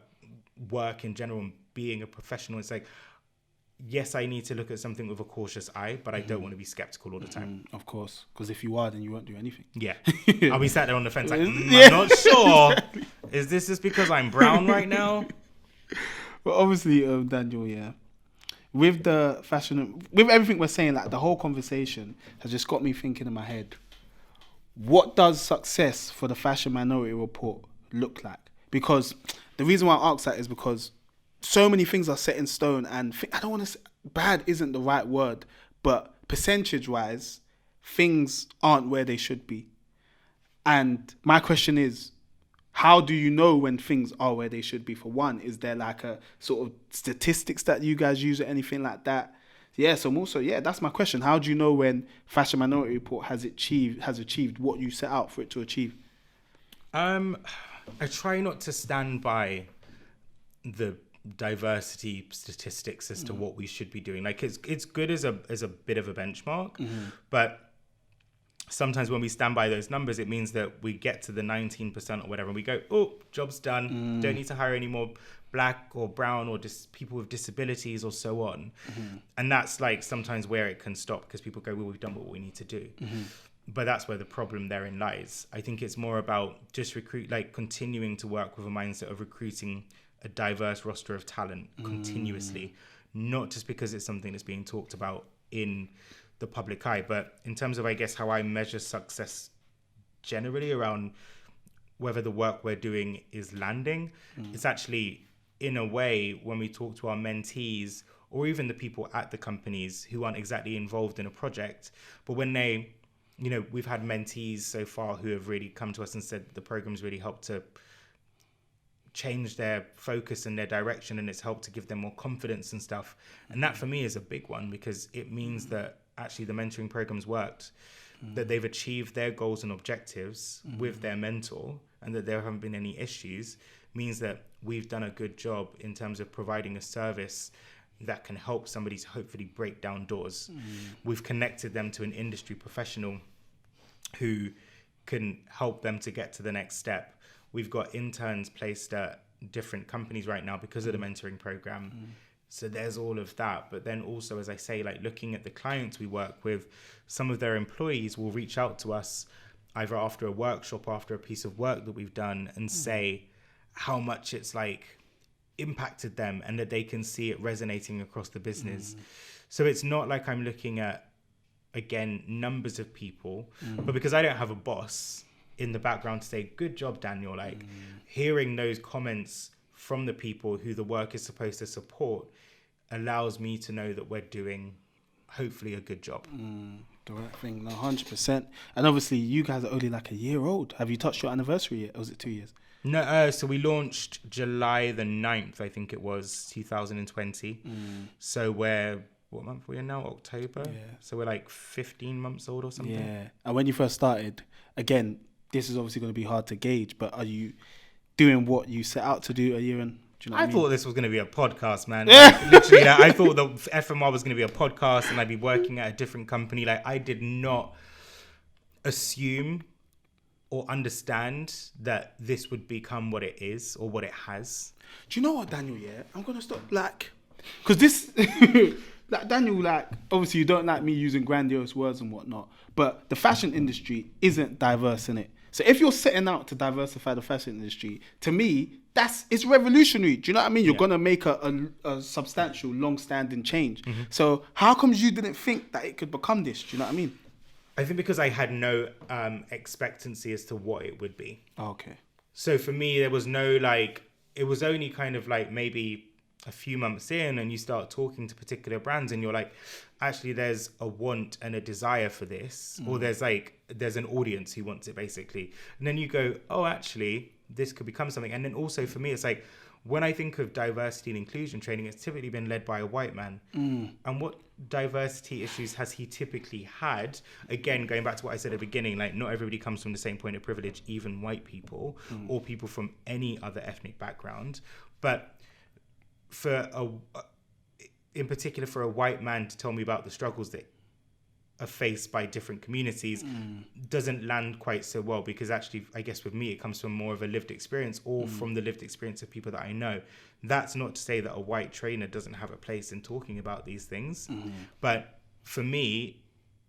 work in general and being a professional, it's like, yes, I need to look at something with a cautious eye, but I don't want to be skeptical all the time. Of course, because if you are, then you won't do anything. Yeah. I'll be sat there on the fence like, I'm not sure. Is this just because I'm brown right now? Well, obviously, Daniel, yeah. With the fashion, with everything we're saying, like, the whole conversation has just got me thinking in my head, what does success for the Fashion Minority Report look like? Because the reason why I ask that is because so many things are set in stone, and I don't want to say bad isn't the right word, but percentage-wise, things aren't where they should be. And my question is, how do you know when things are where they should be? For one, is there like a sort of statistics that you guys use or anything like that? Yeah, so also, that's my question. How do you know when Fashion Minority Report has achieved what you set out for it to achieve? I try not to stand by the diversity statistics as to what we should be doing. Like, it's good as a bit of a benchmark, but sometimes when we stand by those numbers, it means that we get to the 19% or whatever, and we go, oh, job's done. Don't need to hire any more black or brown or just people with disabilities or so on. And that's like sometimes where it can stop, because people go, well, we've done what we need to do. But that's where the problem therein lies. I think it's more about just continuing to work with a mindset of recruiting a diverse roster of talent continuously, not just because it's something that's being talked about in the public eye, but in terms of, I guess, how I measure success generally around whether the work we're doing is landing. It's actually, in a way, when we talk to our mentees or even the people at the companies who aren't exactly involved in a project, but when they, you know, we've had mentees so far who have really come to us and said the program's really helped to change their focus and their direction, and it's helped to give them more confidence and stuff. And that for me is a big one, because it means that actually the mentoring programs worked, that they've achieved their goals and objectives with their mentor, and that there haven't been any issues, means that we've done a good job in terms of providing a service that can help somebody to hopefully break down doors. We've connected them to an industry professional who can help them to get to the next step. We've got interns placed at different companies right now because of the mentoring program. So there's all of that. But then also, as I say, like looking at the clients we work with, some of their employees will reach out to us either after a workshop or after a piece of work that we've done and say how much it's like impacted them and that they can see it resonating across the business. So it's not like I'm looking at, again, numbers of people, but because I don't have a boss in the background to say, good job, Daniel, like hearing those comments from the people who the work is supposed to support allows me to know that we're doing hopefully a good job. The right thing, no, 100%. And obviously you guys are only like a year old. Have you touched your anniversary yet? Or was it 2 years? No, so we launched July the 9th, I think it was, 2020. So what month are we in now? October? Yeah. So we're like 15 months old or something. Yeah. And when you first started, again, this is obviously going to be hard to gauge, but are you doing what you set out to do a year in? Do you know what I mean? thought this was going to be a podcast, man. Like, literally, like, I thought the FMR was going to be a podcast and I'd be working at a different company. Like, I did not assume or understand that this would become what it is or what it has. Do you know what, Daniel? Yeah, I'm gonna stop. Like, because this, like Daniel, like obviously you don't like me using grandiose words and whatnot, but the fashion industry isn't diverse, innit? So if you're setting out to diversify the fashion industry, to me, it's revolutionary. Do you know what I mean? You're gonna make a substantial, long-standing change. So how comes you didn't think that it could become this? Do you know what I mean? I think because I had no expectancy as to what it would be. Oh, okay. So for me, there was no like, it was only kind of like maybe a few months in and you start talking to particular brands and you're like, actually there's a want and a desire for this, or there's an audience who wants it basically. And then you go, oh, actually this could become something. And then also for me, it's like, when I think of diversity and inclusion training, it's typically been led by a white man. And what diversity issues has he typically had? Again, going back to what I said at the beginning, like not everybody comes from the same point of privilege, even white people or people from any other ethnic background. But in particular for a white man to tell me about the struggles that are faced by different communities doesn't land quite so well, because actually I guess with me it comes from more of a lived experience or from the lived experience of people that I know. That's not to say that a white trainer doesn't have a place in talking about these things, but for me,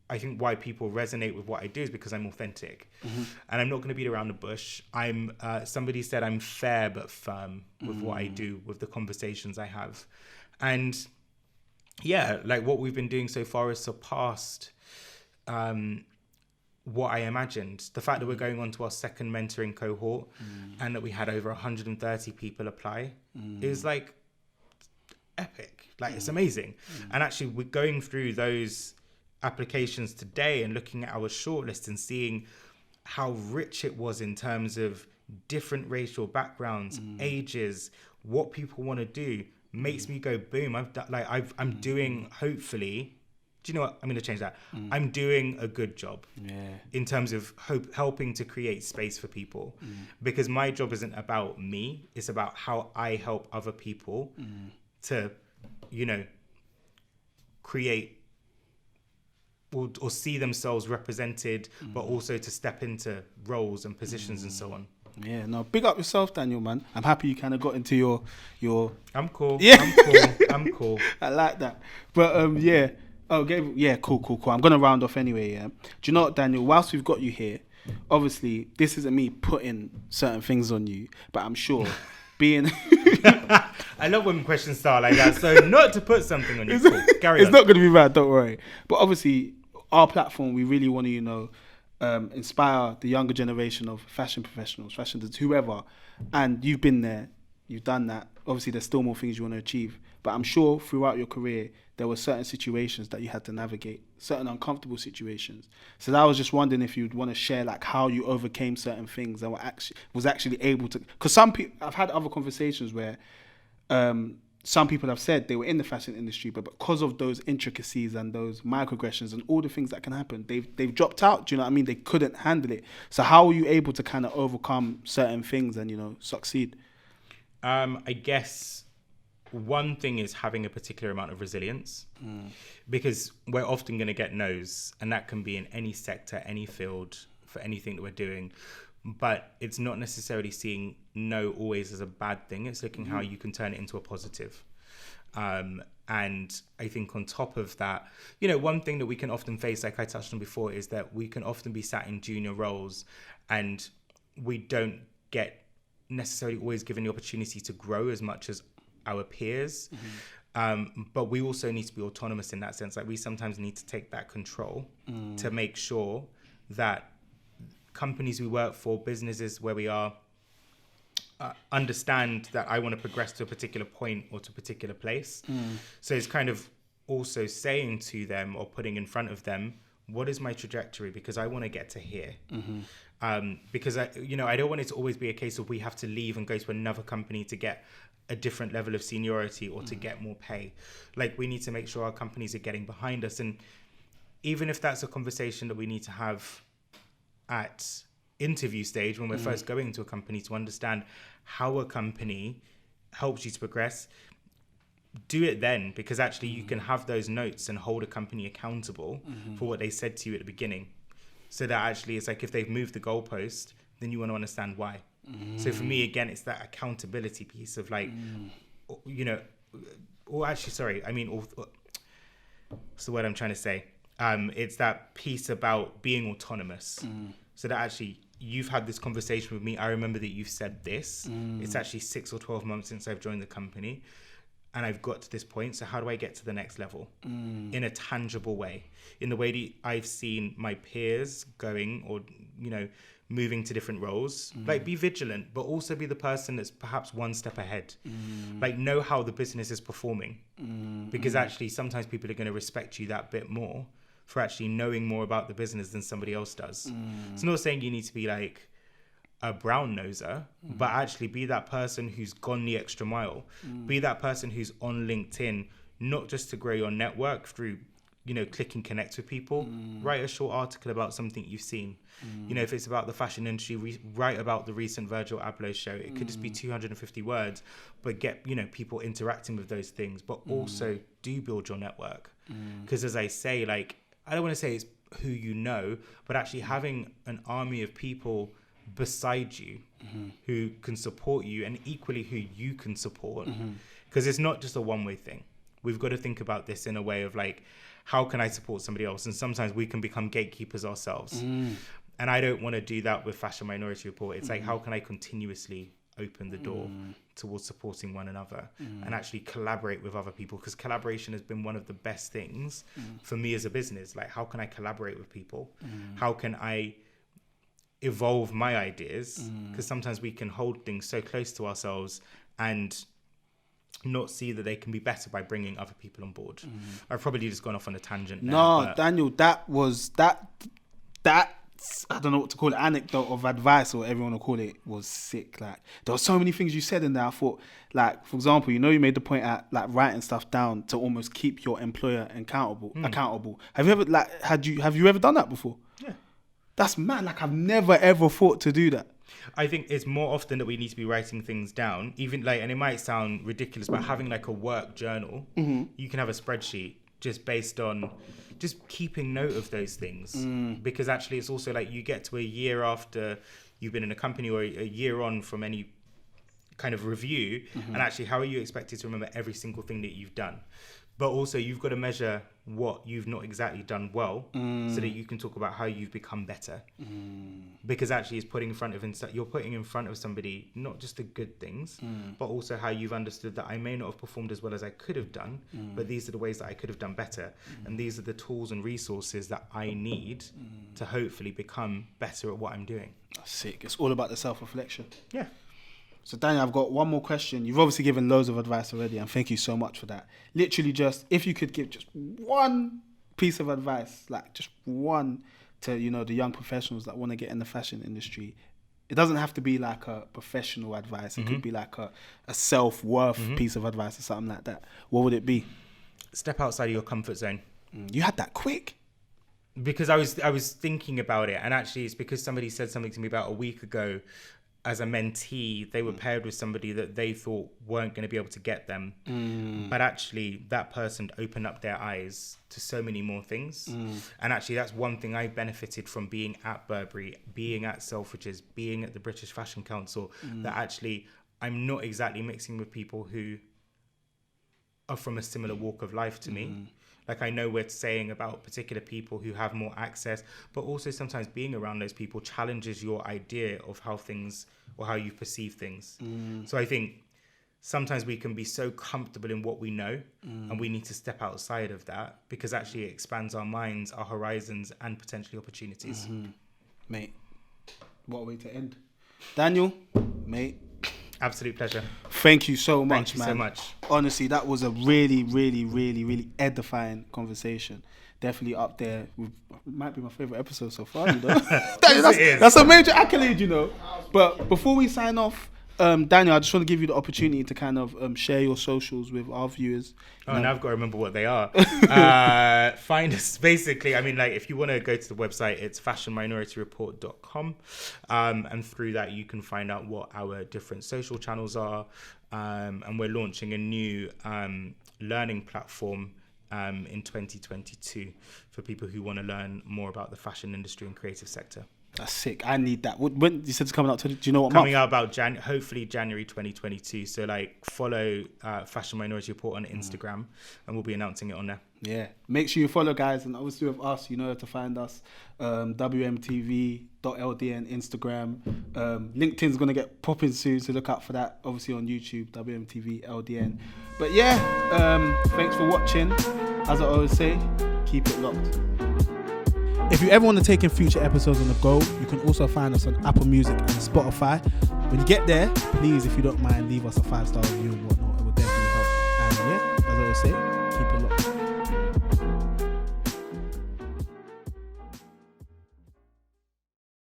I think why people resonate with what I do is because I'm authentic and I'm not going to beat around the bush. I'm somebody said I'm fair but firm with what I do, with the conversations I have. And yeah, like what we've been doing so far has surpassed what I imagined. The fact that we're going on to our second mentoring cohort and that we had over 130 people apply is like epic. Like it's amazing. And actually we're going through those applications today and looking at our shortlist and seeing how rich it was in terms of different racial backgrounds, ages, what people want to do, makes me go boom. I'm doing, hopefully, do you know what? I'm going to change that. I'm doing a good job in terms of helping to create space for people, because my job isn't about me. It's about how I help other people to, create or see themselves represented, but also to step into roles and positions and so on. Yeah, no, big up yourself, Daniel, man. I'm happy you kind of got into your. I'm cool. Yeah, I'm cool. I like that. But yeah. Oh, yeah, cool. I'm gonna round off anyway. Yeah. Do you know what, Daniel? Whilst we've got you here, obviously this isn't me putting certain things on you, but I'm sure being. I love when questions start like that. So not to put something on you. Cool. Carry on. It's not gonna be bad. Don't worry. But obviously, our platform, we really want to, inspire the younger generation of fashion professionals, fashion designers, whoever. And you've been there, you've done that. Obviously, there's still more things you want to achieve. But I'm sure throughout your career, there were certain situations that you had to navigate, certain uncomfortable situations. So I was just wondering if you'd want to share like how you overcame certain things and was actually able to. Because some people, I've had other conversations where some people have said they were in the fashion industry, but because of those intricacies and those microaggressions and all the things that can happen, they've dropped out. Do you know what I mean? They couldn't handle it. So how were you able to kind of overcome certain things and succeed? I guess one thing is having a particular amount of resilience, because we're often going to get no's, and that can be in any sector, any field, for anything that we're doing. But it's not necessarily seeing no always as a bad thing. It's looking how you can turn it into a positive. And I think on top of that, you know, one thing that we can often face, like I touched on before, is that we can often be sat in junior roles and we don't get necessarily always given the opportunity to grow as much as our peers. But we also need to be autonomous in that sense. Like we sometimes need to take that control to make sure that companies we work for, businesses where we are, understand that I want to progress to a particular point or to a particular place. So it's kind of also saying to them or putting in front of them, what is my trajectory? Because I want to get to here. Because I don't want it to always be a case of we have to leave and go to another company to get a different level of seniority or to get more pay. Like we need to make sure our companies are getting behind us. And even if that's a conversation that we need to have at interview stage when we're first going to a company to understand how a company helps you to progress, do it then, because actually you can have those notes and hold a company accountable for what they said to you at the beginning. So that actually it's like if they've moved the goalpost, then you want to understand why. So for me, again, it's that accountability piece of like, you know, or actually, sorry, I mean, what's the word I'm trying to say? It's that piece about being autonomous. So that actually you've had this conversation with me. I remember that you've said this. It's actually 6 or 12 months since I've joined the company and I've got to this point. So how do I get to the next level in a tangible way, in the way that I've seen my peers going or, you know, moving to different roles? Like be vigilant, but also be the person that's perhaps one step ahead. Like know how the business is performing, because actually sometimes people are going to respect you that bit more for actually knowing more about the business than somebody else does. It's not saying you need to be like a brown noser, but actually be that person who's gone the extra mile. Be that person who's on LinkedIn, not just to grow your network through, you know, click and connect with people. Write a short article about something you've seen. You know, if it's about the fashion industry, write about the recent Virgil Abloh show. It could just be 250 words, but get, you know, people interacting with those things, but also do build your network. Because as I say, like, I don't want to say it's who you know, but actually having an army of people beside you who can support you, and equally who you can support. Because it's not just a one-way thing. We've got to think about this in a way of like, how can I support somebody else? And sometimes we can become gatekeepers ourselves. And I don't want to do that with Fashion Minority Report. It's like, how can I continuously open the door towards supporting one another and actually collaborate with other people? Because collaboration has been one of the best things for me as a business. Like, how can I collaborate with people? How can I evolve my ideas? Because sometimes we can hold things so close to ourselves and not see that they can be better by bringing other people on board. I've probably just gone off on a tangent now. No, Daniel, that was that I don't know what to call it, anecdote of advice or whatever you want to call it, was sick. Like, there were so many things you said in there. I thought, like, for example, you know, you made the point at like writing stuff down to almost keep your employer accountable. Have you ever have you ever done that before? Yeah. That's mad. Like, I've never ever thought to do that. I think it's more often that we need to be writing things down, even like, and it might sound ridiculous, but having like a work journal, you can have a spreadsheet just based on just keeping note of those things. Because actually it's also like you get to a year after you've been in a company or a year on from any kind of review, and actually how are you expected to remember every single thing that you've done? But also you've got to measure what you've not exactly done well, so that you can talk about how you've become better. Because actually it's you're putting in front of somebody not just the good things, but also how you've understood that I may not have performed as well as I could have done, but these are the ways that I could have done better. And these are the tools and resources that I need to hopefully become better at what I'm doing. Sick. It's all about the self-reflection. Yeah. So, Daniel, I've got one more question. You've obviously given loads of advice already, and thank you so much for that. Literally, just if you could give just one piece of advice, like just one, to, you know, the young professionals that want to get in the fashion industry. It doesn't have to be like a professional advice. It could be like a self-worth piece of advice or something like that. What would it be? Step outside of your comfort zone. You had that quick. Because I was thinking about it, and actually it's because somebody said something to me about a week ago. as a mentee, they were paired with somebody that they thought weren't going to be able to get them. But actually, that person opened up their eyes to so many more things. And actually, that's one thing I benefited from being at Burberry, being at Selfridges, being at the British Fashion Council, that actually I'm not exactly mixing with people who are from a similar walk of life to me. Like, I know we're saying about particular people who have more access, but also sometimes being around those people challenges your idea of how things or how you perceive things. So I think sometimes we can be so comfortable in what we know, and we need to step outside of that, because actually it expands our minds, our horizons, and potentially opportunities. Mate, what a way to end. Daniel, mate. Absolute pleasure. Thank you so much, Thank you man. so much. Honestly, that was a really, really, really, really edifying conversation. Definitely up there. Might be my favorite episode so far. You know? That's a major accolade, you know. But before we sign off, Daniel, I just want to give you the opportunity to kind of share your socials with our viewers. Oh, now I've got to remember what they are. Find us, basically. I mean, like, if you want to go to the website, it's fashionminorityReport.com. And through that, you can find out what our different social channels are. And we're launching a new learning platform in 2022 for people who want to learn more about the fashion industry and creative sector. That's sick. I need that. When you said it's coming out, do you know what coming month? out about hopefully January 2022. So like follow Fashion Minority Report on Instagram, and we'll be announcing it on there. Yeah, make sure you follow, guys, and obviously with us, you know where to find us. WMTV.LDN Instagram. LinkedIn's gonna get popping soon, so look out for that. Obviously on YouTube, WMTV LDN. But yeah, thanks for watching. As I always say, keep it locked. If you ever want to take in future episodes on the go, you can also find us on Apple Music and Spotify. When you get there, please, if you don't mind, leave us a 5-star review and whatnot. It will definitely help. And yeah, as I always say,